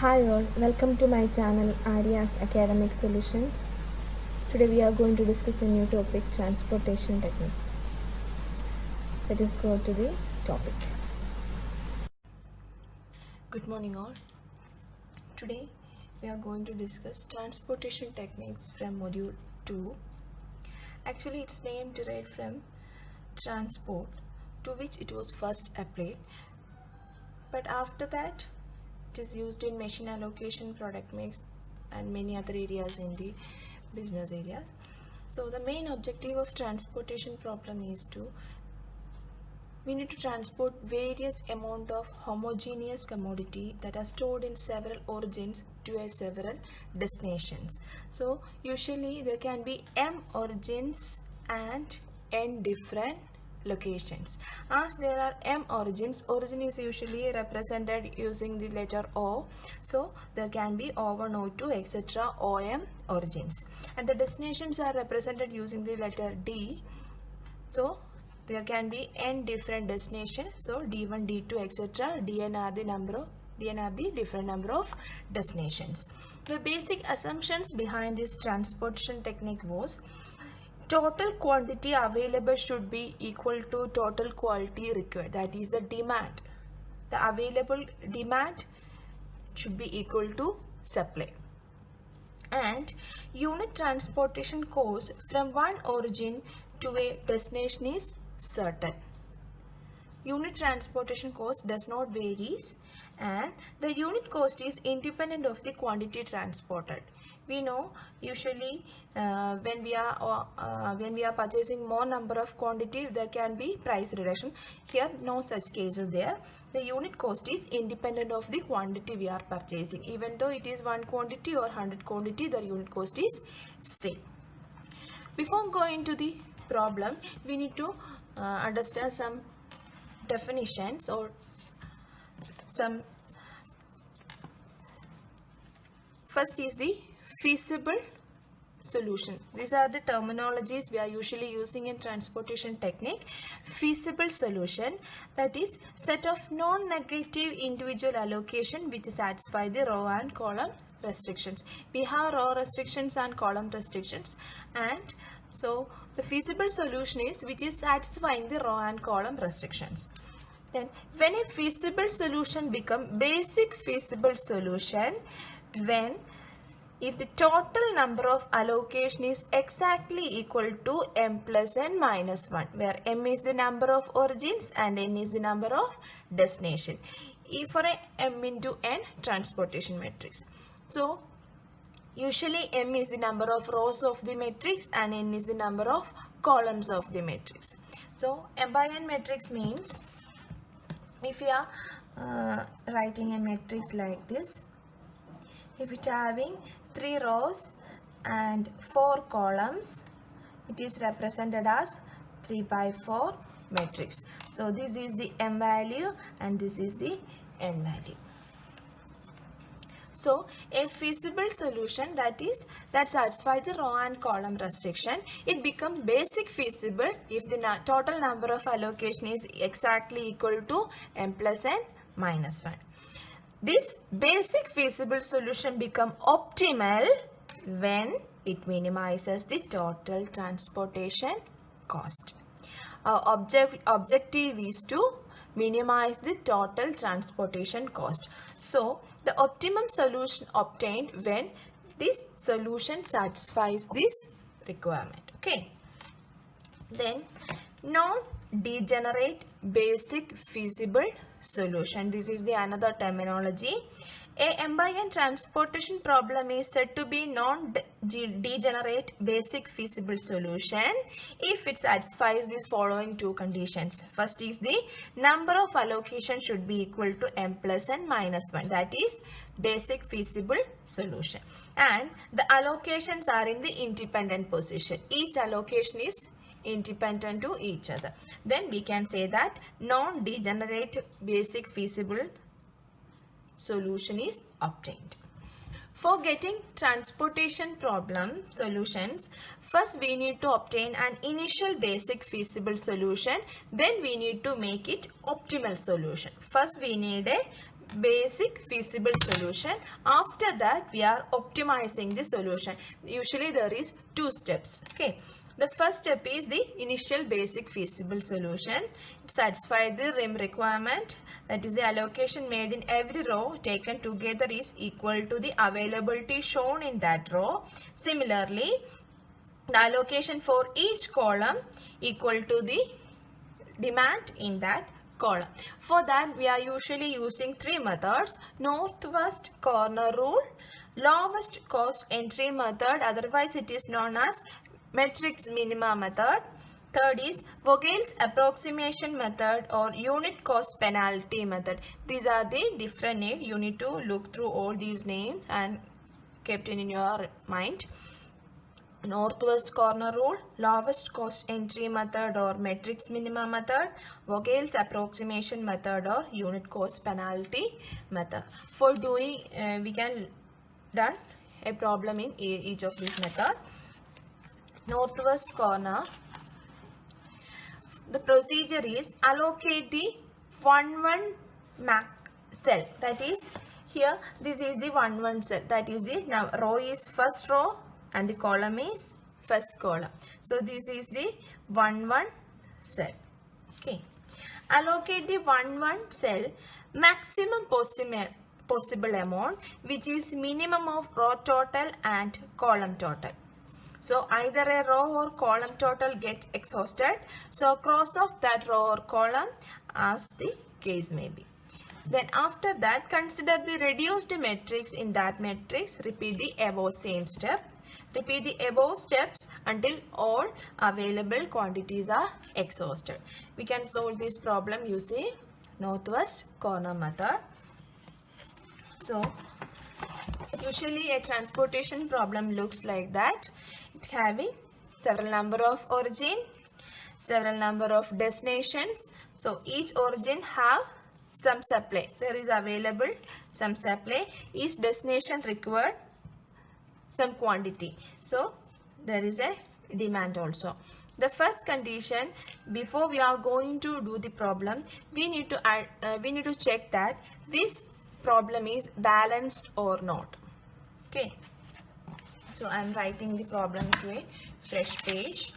Hi all, welcome to my channel Arya's Academic Solutions. Today we are going to discuss a new topic, transportation techniques. Let us go to the topic. Good morning all. Today we are going to discuss transportation techniques from module 2. Actually its name derived from transport, to which it was first applied, but after that it is used in machine allocation, product mix and many other areas in the business areas. So the main objective of transportation problem is we need to transport various amount of homogeneous commodity that are stored in several origins to a several destinations. So usually there can be m origins and n different locations. As there are m origins, origin is usually represented using the letter O, so there can be O1, O2, etc. OM origins, and the destinations are represented using the letter D, so there can be n different destinations. So D1, D2, etc. Dn are the different number of destinations. The basic assumptions behind this transportation technique was total quantity available should be equal to total quality required. That is the demand. The available demand should be equal to supply. And unit transportation cost from one origin to a destination is certain. Unit transportation cost does not varies, and the unit cost is independent of the quantity transported. We know usually when we are purchasing more number of quantity, there can be price reduction. Here no such cases there. The unit cost is independent of the quantity we are purchasing. Even though it is 1 quantity or 100 quantity, the unit cost is same. Before going to the problem, we need to understand some definitions or some. First is the feasible solution. These are the terminologies we are usually using in transportation technique. Feasible solution, that is set of non-negative individual allocation which satisfy the row and column restrictions. We have row restrictions and column restrictions, and so the feasible solution is which is satisfying the row and column restrictions. Then when a feasible solution become basic feasible solution, when if the total number of allocation is exactly equal to m plus n minus 1, where m is the number of origins and n is the number of destination, for a m into n transportation matrix. So usually m is the number of rows of the matrix and n is the number of columns of the matrix. So m by n matrix means if we are writing a matrix like this, if it having 3 rows and 4 columns, it is represented as 3 by 4 matrix. So this is the m value and this is the n value. So a feasible solution, that satisfies the row and column restriction, it becomes basic feasible if the total number of allocation is exactly equal to m plus n minus 1. This basic feasible solution become optimal when it minimizes the total transportation cost. Our objective is to minimize the total transportation cost. So the optimum solution obtained when this solution satisfies this requirement. Okay. Then non-degenerate basic feasible solution. This is the another terminology. A m by n transportation problem is said to be non-degenerate basic feasible solution if it satisfies these following 2 conditions. First is the number of allocation should be equal to m plus n minus 1. That is basic feasible solution. And the allocations are in the independent position. Each allocation is independent to each other. Then we can say that non-degenerate basic feasible solution is obtained. For getting transportation problem solutions, first we need to obtain an initial basic feasible solution, then we need to make it optimal solution. First we need a basic feasible solution. After that, we are optimizing the solution. Usually there is two steps. Okay. The first step is the initial basic feasible solution. It satisfies the rim requirement, that is the allocation made in every row taken together is equal to the availability shown in that row. Similarly, the allocation for each column equal to the demand in that column. For that, we are usually using three methods: northwest corner rule, lowest cost entry method, otherwise it is known as matrix minima method. Third is Vogel's approximation method or unit cost penalty method. These are the different names. You need to look through all these names and kept in your mind. Northwest corner rule, lowest cost entry method or matrix minima method, Vogel's approximation method or unit cost penalty method. For doing, we can done a problem in each of these methods. Northwest corner, the procedure is allocate the 1-1 MAC cell, that is here this is the 1-1 cell, that is the now row is first row and the column is first column. So this is the 1-1 cell. Okay, allocate the 1-1 cell maximum possible amount, which is minimum of row total and column total. So either a row or column total get exhausted. So cross off that row or column as the case may be. Then after that, consider the reduced matrix in that matrix. Repeat the above same step. Repeat the above steps until all available quantities are exhausted. We can solve this problem using northwest corner method. So usually a transportation problem looks like that. It having several number of origin, several number of destinations. So each origin have some supply. There is available some supply. Each destination required some quantity. So there is a demand also. The first condition, before we are going to do the problem, we need to check that this problem is balanced or not. Okay. So I am writing the problem to a fresh page.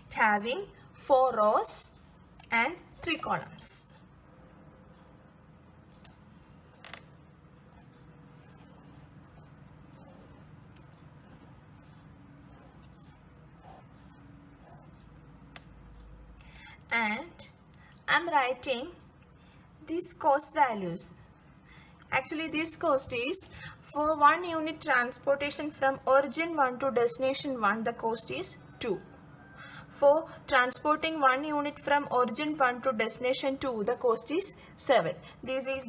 Having 4 rows and 3 columns. And I am writing these cost values. Actually, this cost is for 1 unit transportation from origin 1 to destination 1, the cost is 2. For transporting 1 unit from origin 1 to destination 2, the cost is 7. This is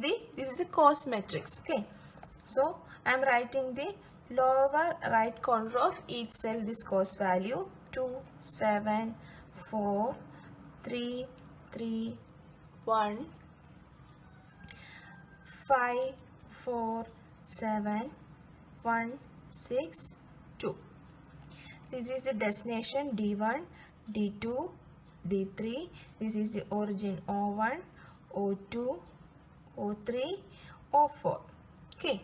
the cost matrix. Okay. So I am writing the lower right corner of each cell this cost value: 2, 7, 4, 3, 3, 1, 5, 4, 7, 1, 6, 2. This is the destination D1, D2, D3. This is the origin O1, O2, O3, O4. Okay.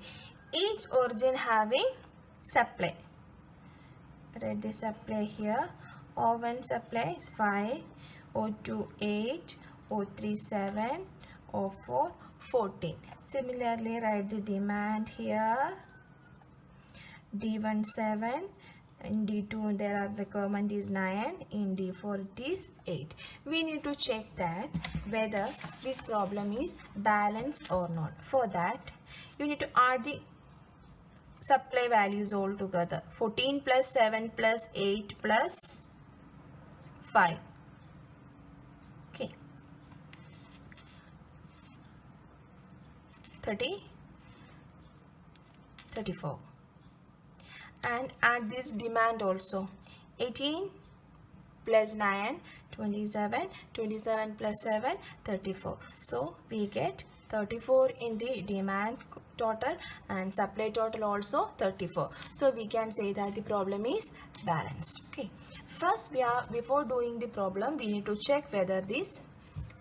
Each origin having supply. Write the supply here. O1 supply is 5, O2 8, O3 7, O4 14. Similarly, write the demand here. D1 7, in D2 there are requirement is 9, in D4 it is 8. We need to check that whether this problem is balanced or not. For that, you need to add the supply values all together. 14 plus 7 plus 8 plus 5. Okay. 30, 34. And add this demand also. 18 plus 9, 27, 27 plus 7, 34. So we get 34 in the demand total and supply total also 34. So we can say that the problem is balanced. Okay, first before doing the problem we need to check whether this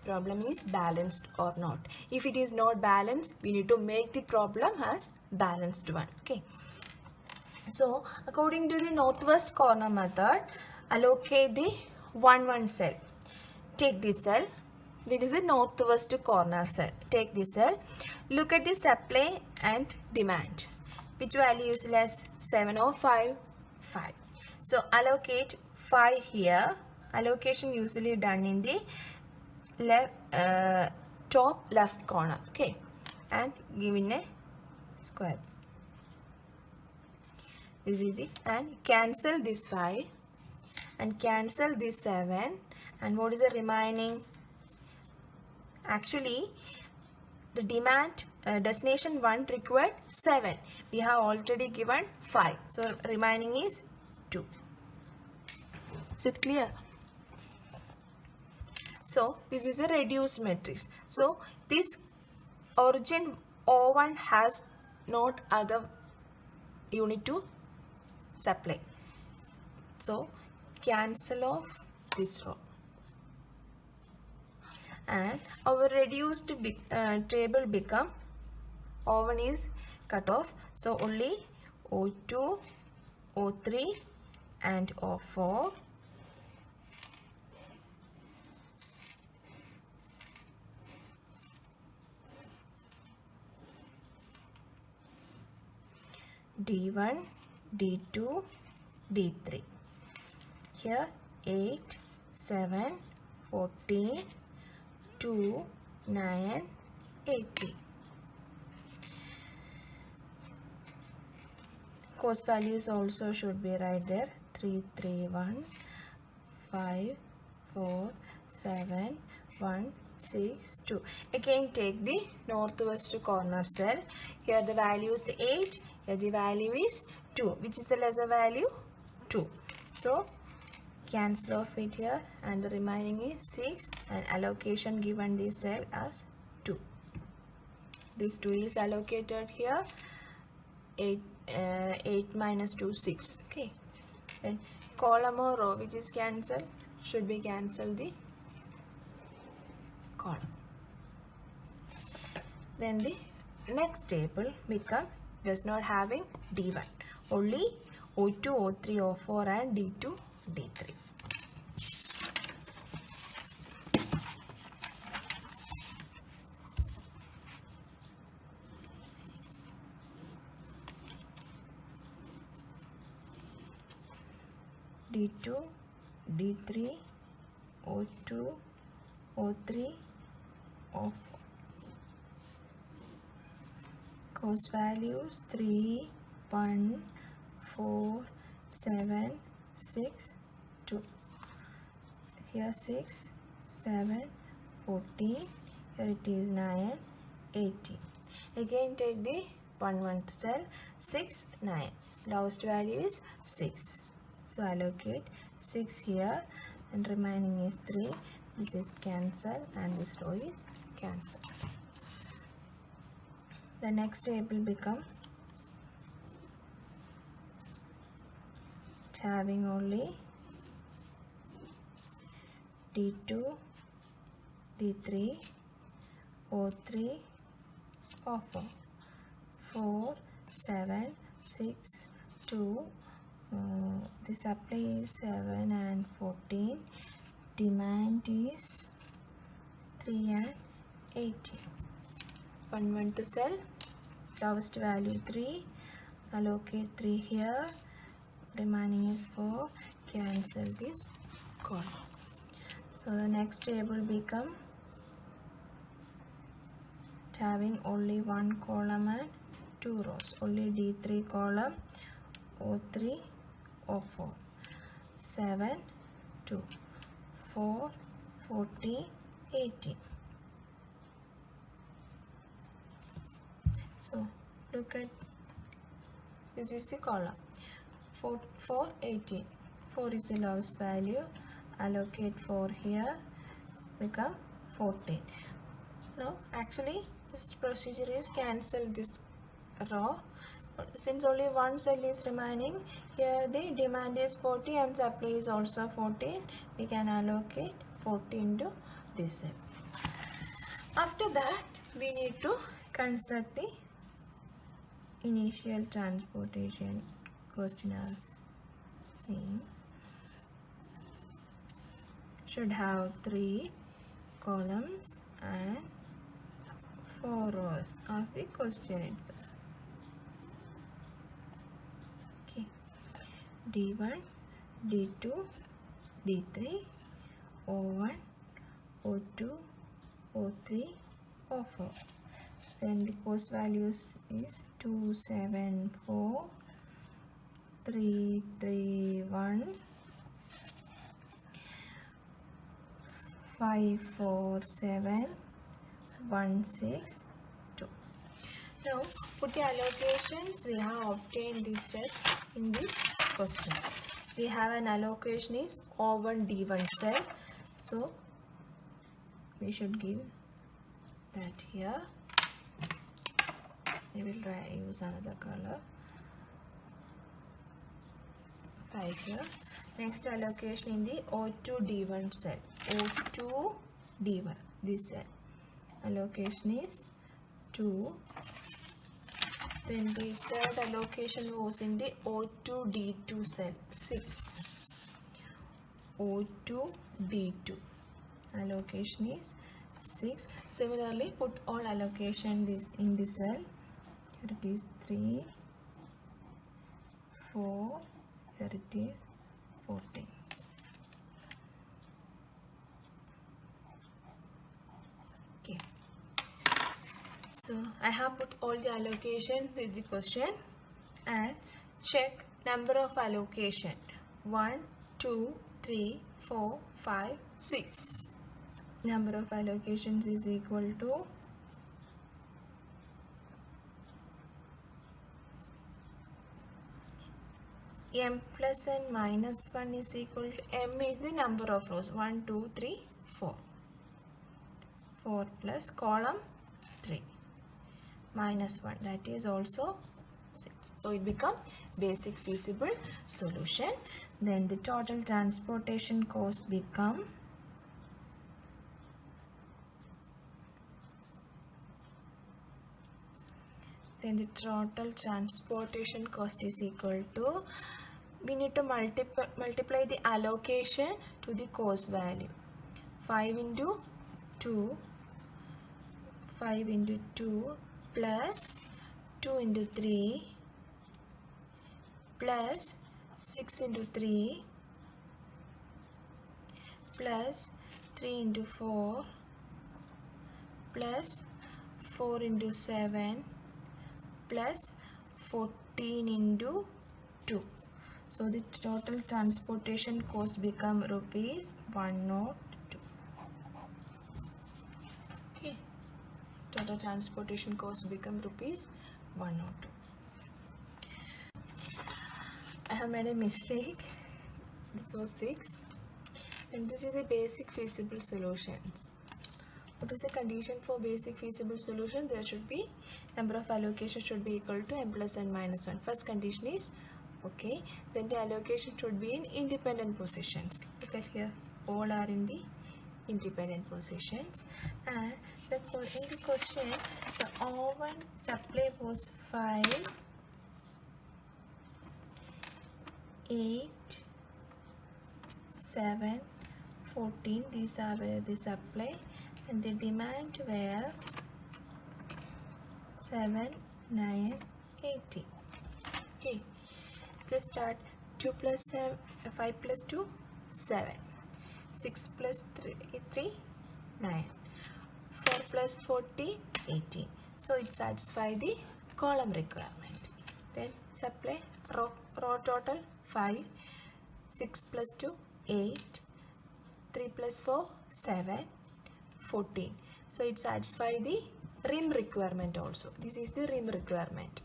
problem is balanced or not. If it is not balanced, we need to make the problem as balanced one. Okay, so according to the northwest corner method, allocate the 1 cell. Take this cell. This is the northwest corner cell. Take this cell. Look at the supply and demand. Which value is less? 7 or 5? 5. So allocate 5 here. Allocation usually done in the top left corner. Okay, and give in a square. This is it, and cancel this 5 and cancel this 7, and what is the remaining? Actually the demand destination 1 required 7, we have already given 5, so remaining is 2. Is it clear? So this is a reduced matrix. So this origin O1 has not other unit to supply, so cancel off this row, and our reduced table become O1 is cut off, so only O2, O3 and O4. D1, D2, D3. Here 8, 7, 14, 2, 9, 18. Cost values also should be right there. 3, 3, 1, 5, 4, 7, 1, 6, 2. Again take the northwest corner cell. Here the value is 8. Here the value is 2. Which is the lesser value? 2. So cancel off it here, and the remaining is 6, and allocation given this cell as 2. This 2 is allocated here. 8 minus 2, 6. Okay, then column or row which is cancelled should be cancelled the column. Then the next table become just not having D1, only O2, O3, O4 and D2, D3. D2, D3, O2, O3, O4. Cost values 3, 1, 4, 7, 6, 2. Here 6, 7, 14. Here it is 9, 18. Again take the 1 cell. 6, 9. Lowest value is 6. So allocate 6 here, and remaining is 3. This is cancel, and this row is cancel. The next table become having only D2, D3, O3, O4. 4, 7, 6, 2. The supply is 7 and 14. Demand is 3 and 18. 1 to sell. Lowest value 3. Allocate 3 here. Remaining is 4. Cancel this column. So the next table become having only 1 column and 2 rows. Only D3 column, O3, O4. 7, 2, 4, 40, 18. So look at this is the column. 4, 18. 4 is the lowest value. Allocate 4 here. Become 14. Now actually this procedure is cancel this row. Since only one cell is remaining, here the demand is 40 and supply is also 14. We can allocate 40 into this cell. After that, we need to construct the initial transportation question as seen. Should have 3 columns and 4 rows as the question itself. Okay, D1, D2, D3, O1, O2, O3, O4. Then the cost values is 274, 331, 547, 162. Now put the allocations. We have obtained these steps in this question. We have an allocation is O1 D1 cell. So we should give that here. We will use another color right here. Next allocation in the O2 D1 cell. O2 D1, this cell. Allocation is 2. Then the third allocation was in the O2 D2 cell, 6. O2 D2. Allocation is 6. Similarly, put all allocation in this cell. Here it is 3, 4, here it is 14. Okay. So I have put all the allocation with the question and check number of allocation 1, 2, 3, 4, 5, 6. Number of allocations is equal to m plus n minus 1 is equal to m is the number of rows 1, 2, 3, 4. 4 plus column 3 minus 1, that is also 6. So it becomes basic feasible solution. Then the total transportation cost become is equal to, we need to multiply the allocation to the cost value. 5 into 2 plus 2 into 3 plus 6 into 3 plus 3 into 4 plus 4 into 7 plus 14 into 2. So the total transportation cost become rupees 102. Okay, total transportation cost become rupees 102. I have made a mistake. This was 6 and this is a basic feasible solutions. What is the condition for basic feasible solution? There should be number of allocation should be equal to m plus n minus 1. First condition is okay. Then the allocation should be in independent positions. Look at here, all are in the independent positions. And in the question, the O1 supply was 5, 8, 7, 14. These are where the supply. And the demand were 7, 9, 18. Okay, just start 2 plus 7, 5 plus 2, 7. 6 plus 3, 9. 4 plus 40, 18. So it satisfies the column requirement. Then supply row total 5. 6 plus 2, 8. 3 plus 4, 7. 14. So it satisfies the rim requirement also. This is the rim requirement.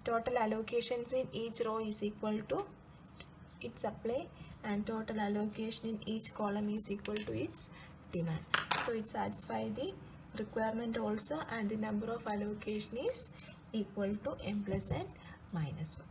Total allocations in each row is equal to its supply and total allocation in each column is equal to its demand. So it satisfies the requirement also and the number of allocation is equal to m plus n minus 1.